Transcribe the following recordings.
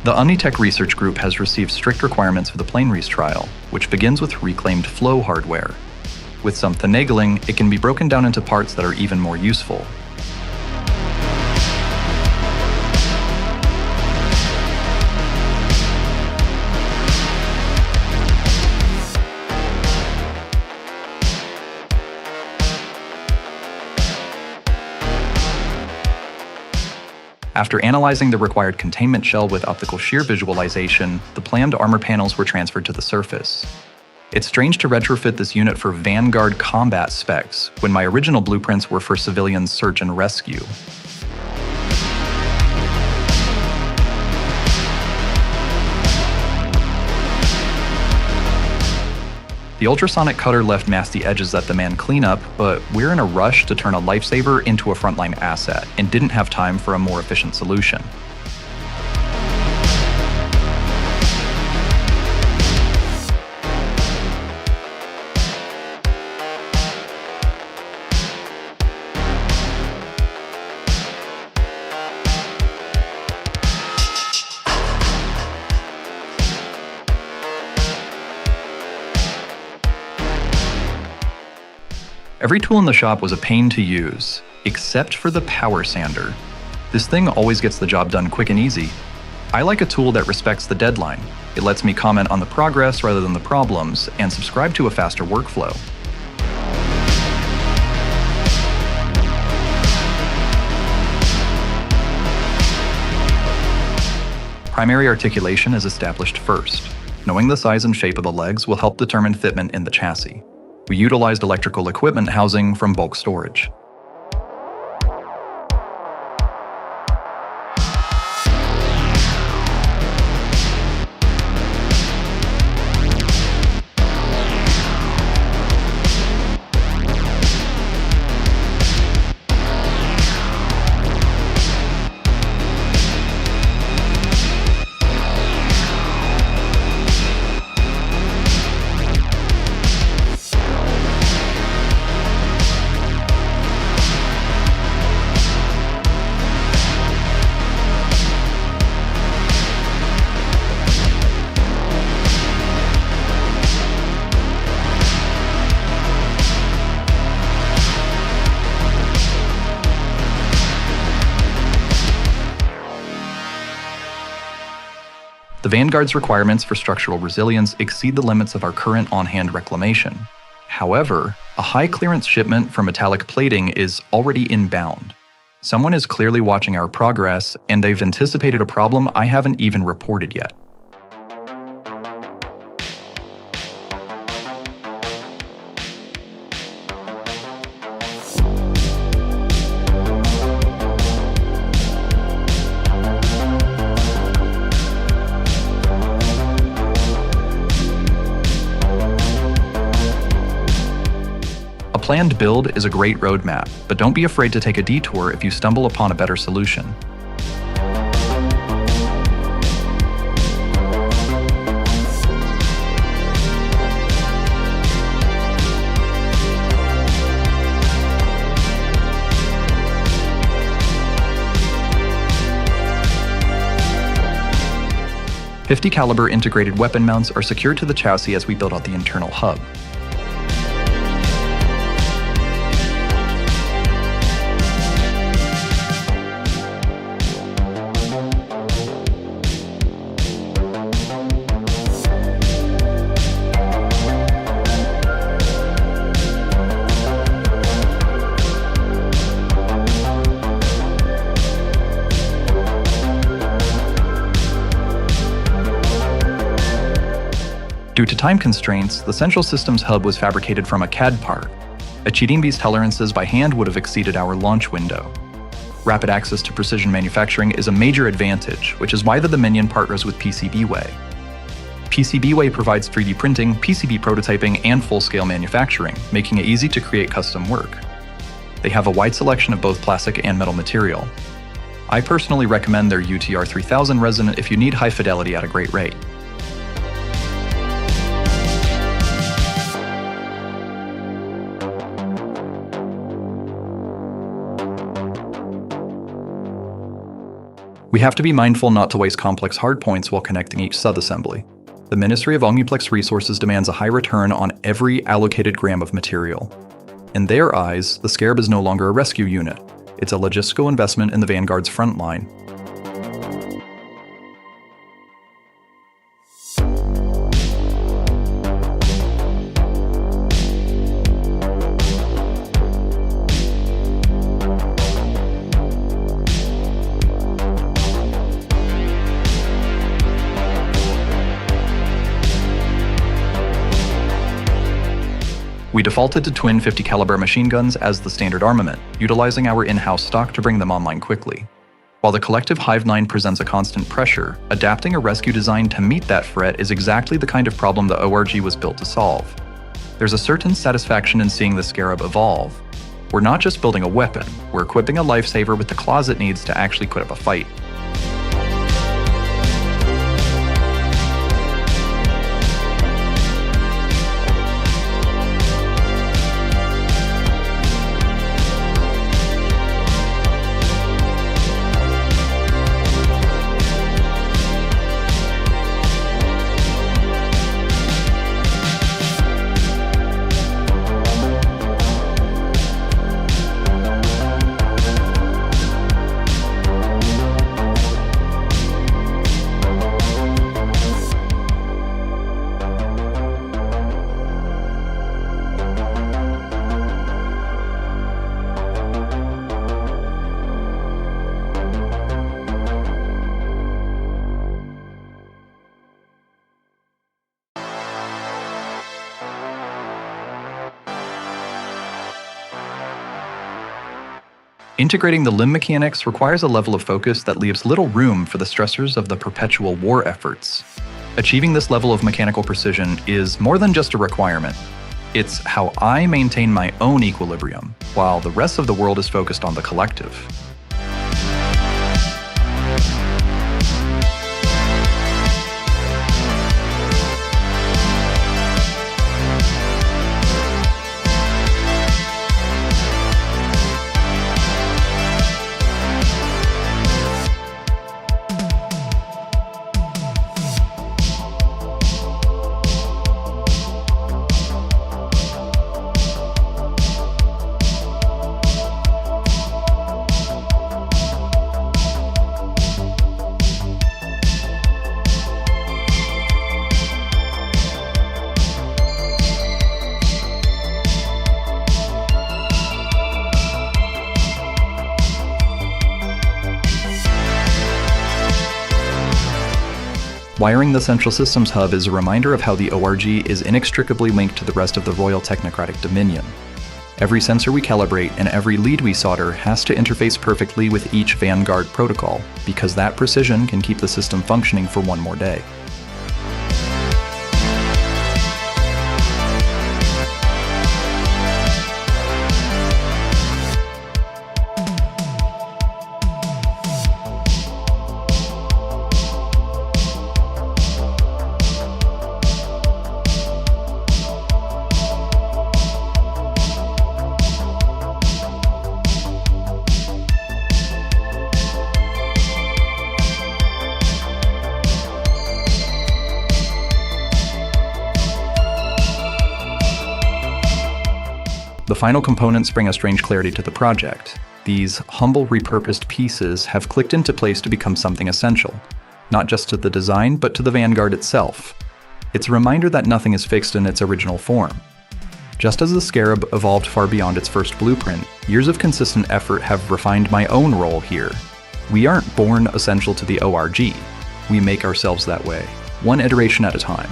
The Omnitech research group has received strict requirements for the Plainries trial, which begins with reclaimed flow hardware. With some finagling, it can be broken down into parts that are even more useful. After analyzing the required containment shell with optical shear visualization, the planned armor panels were transferred to the surface. It's strange to retrofit this unit for Vanguard combat specs, when my original blueprints were for civilian search and rescue. The ultrasonic cutter left nasty edges that demand cleanup, but we're in a rush to turn a lifesaver into a frontline asset, and didn't have time for a more efficient solution. Every tool in the shop was a pain to use, except for the power sander. This thing always gets the job done quick and easy. I like a tool that respects the deadline. It lets me comment on the progress rather than the problems, and subscribe to a faster workflow. Primary articulation is established first. Knowing the size and shape of the legs will help determine fitment in the chassis. We utilized electrical equipment housing from bulk storage. The Vanguard's requirements for structural resilience exceed the limits of our current on-hand Reclamation. However, a high-clearance shipment for metallic plating is already inbound. Someone is clearly watching our progress, and they've anticipated a problem I haven't even reported yet. A planned build is a great roadmap, but don't be afraid to take a detour if you stumble upon a better solution. .50 caliber integrated weapon mounts are secured to the chassis as we build out the internal hub. Due to time constraints, the Central Systems hub was fabricated from a CAD part. Achieving these tolerances by hand would have exceeded our launch window. Rapid access to precision manufacturing is a major advantage, which is why the Dominion partners with PCBWay. PCBWay provides 3D printing, PCB prototyping, and full-scale manufacturing, making it easy to create custom work. They have a wide selection of both plastic and metal material. I personally recommend their UTR 3000 resin if you need high fidelity at a great rate. We have to be mindful not to waste complex hardpoints while connecting each subassembly. The Ministry of Omniplex Resources demands a high return on every allocated gram of material. In their eyes, the Scarab is no longer a rescue unit. It's a logistical investment in the Vanguard's frontline. We defaulted to twin 50 caliber machine guns as the standard armament, utilizing our in-house stock to bring them online quickly. While the collective Hive 9 presents a constant pressure, adapting a rescue design to meet that threat is exactly the kind of problem the ORG was built to solve. There's a certain satisfaction in seeing the Scarab evolve. We're not just building a weapon, we're equipping a lifesaver with the claws it needs to actually put up a fight. Integrating the limb mechanics requires a level of focus that leaves little room for the stressors of the perpetual war efforts. Achieving this level of mechanical precision is more than just a requirement. It's how I maintain my own equilibrium, while the rest of the world is focused on the collective. Wiring the Central Systems Hub is a reminder of how the ORG is inextricably linked to the rest of the Royal Technocratic Dominion. Every sensor we calibrate and every lead we solder has to interface perfectly with each Vanguard protocol, because that precision can keep the system functioning for one more day. The final components bring a strange clarity to the project. These humble repurposed pieces have clicked into place to become something essential, not just to the design, but to the Vanguard itself. It's a reminder that nothing is fixed in its original form. Just as the Scarab evolved far beyond its first blueprint, years of consistent effort have refined my own role here. We aren't born essential to the ORG. We make ourselves that way, one iteration at a time.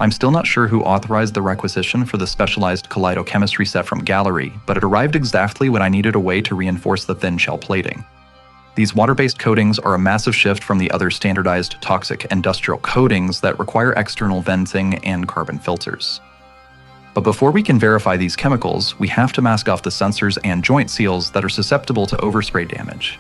I'm still not sure who authorized the requisition for the specialized Kaleido chemistry set from Gaahleri, but it arrived exactly when I needed a way to reinforce the thin shell plating. These water-based coatings are a massive shift from the other standardized toxic industrial coatings that require external venting and carbon filters. But before we can verify these chemicals, we have to mask off the sensors and joint seals that are susceptible to overspray damage.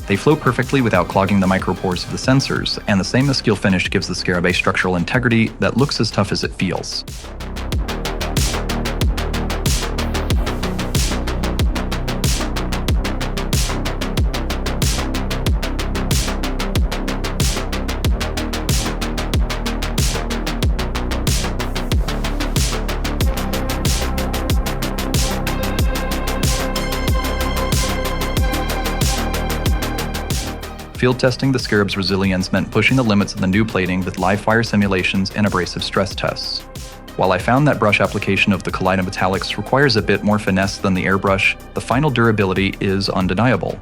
They flow perfectly without clogging the micropores of the sensors, and the stainless steel finish gives the Scarab a structural integrity that looks as tough as it feels. Field testing the Scarab's resilience meant pushing the limits of the new plating with live fire simulations and abrasive stress tests. While I found that brush application of the Kaleido metallics requires a bit more finesse than the airbrush, the final durability is undeniable.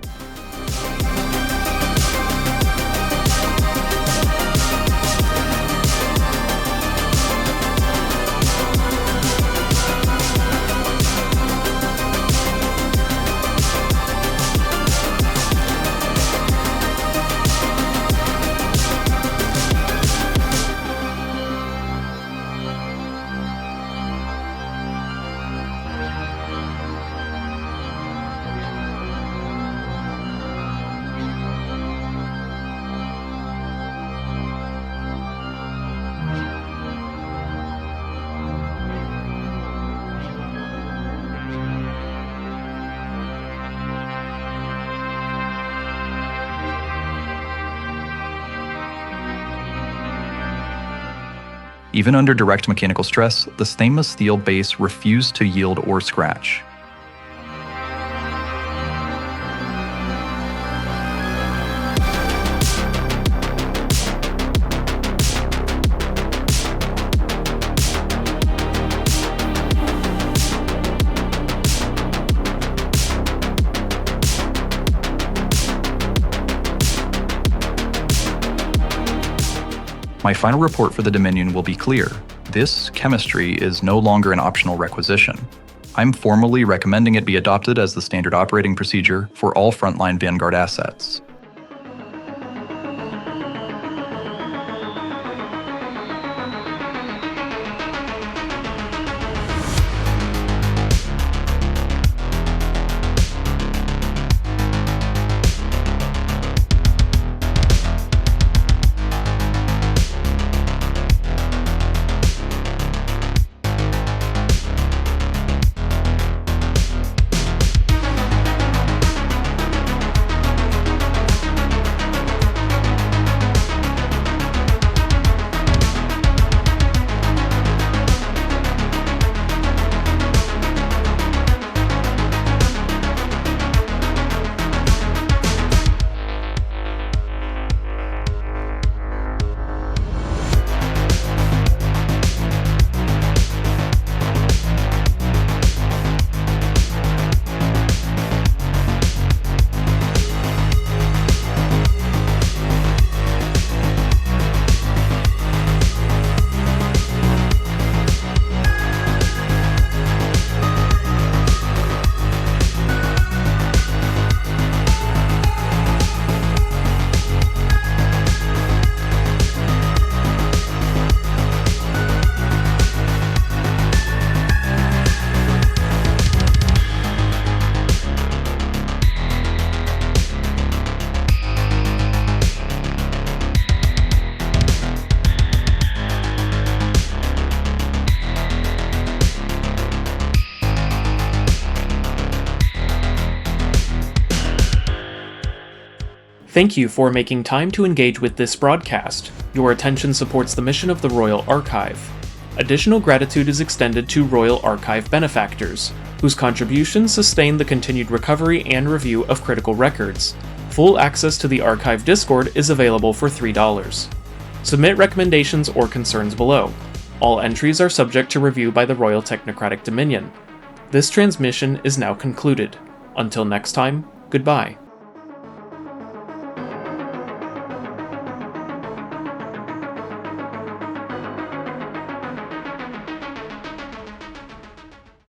Even under direct mechanical stress, the stainless steel base refused to yield or scratch. My final report for the Dominion will be clear. This chemistry is no longer an optional requisition. I'm formally recommending it be adopted as the standard operating procedure for all frontline Vanguard assets. Thank you for making time to engage with this broadcast. Your attention supports the mission of the Royal Archive. Additional gratitude is extended to Royal Archive benefactors, whose contributions sustain the continued recovery and review of critical records. Full access to the Archive Discord is available for $3. Submit recommendations or concerns below. All entries are subject to review by the Royal Technocratic Dominion. This transmission is now concluded. Until next time, goodbye.